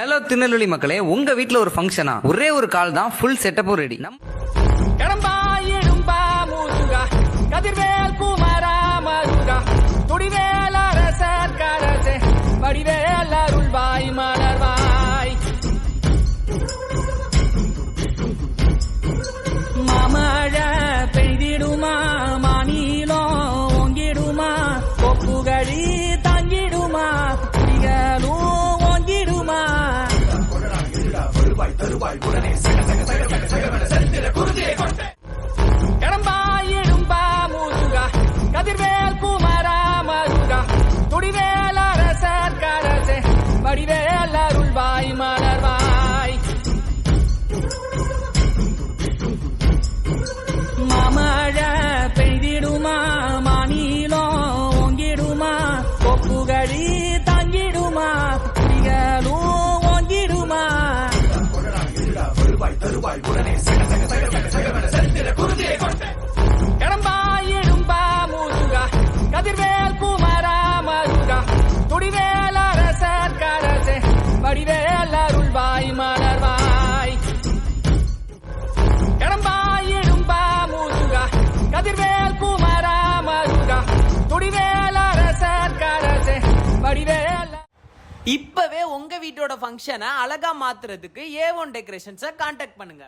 Hello Tirunelveli மக்களே, உங்க வீட்ல ஒரு ஃபங்க்ஷனா? ஒரே ஒரு கால் தான், ஃபுல் செட்டப்பும் ரெடி. கதிர்வேல் குமாரா மருகா துடிவேல் அரசர் கரசே வடிவேல் அருள்வாய் மலர்வாய் மாமழ பெய்திடுமா மாநிலோ ஓங்கிடுமா கொப்புகழி தங்கிடுமா குடிகளும் ஓங்கிடுமா உடனே கதிர்வேல் குமாரா மருகா துடிவேல் அரசர் கரசே வடிவேல் அருள்வாய் மலர்வாய் மாமழ பெய்திடுமா மாநிலோ ஓங்கிடுமா கொப்புகழி தங்கிடுமா குடிகளும் ஓங்கிடுமா உடனே கதிர்வேல் குமாரா மருகா துடிவேல் அரசர் கரசே வடிவேல் அருள்வாய் மலர்வாய் கடம்பாயிடும்பா முருகா கதிர்வேல் குமாரா மருகா துடிவேல் அரசர் கரசே வடிவேல். இப்பவே உங்க வீட்டோட ஃபங்க்ஷனை அழகா மாத்துறதுக்கு A1 டெக்கரேஷன்ஸை கான்டாக்ட் பண்ணுங்க.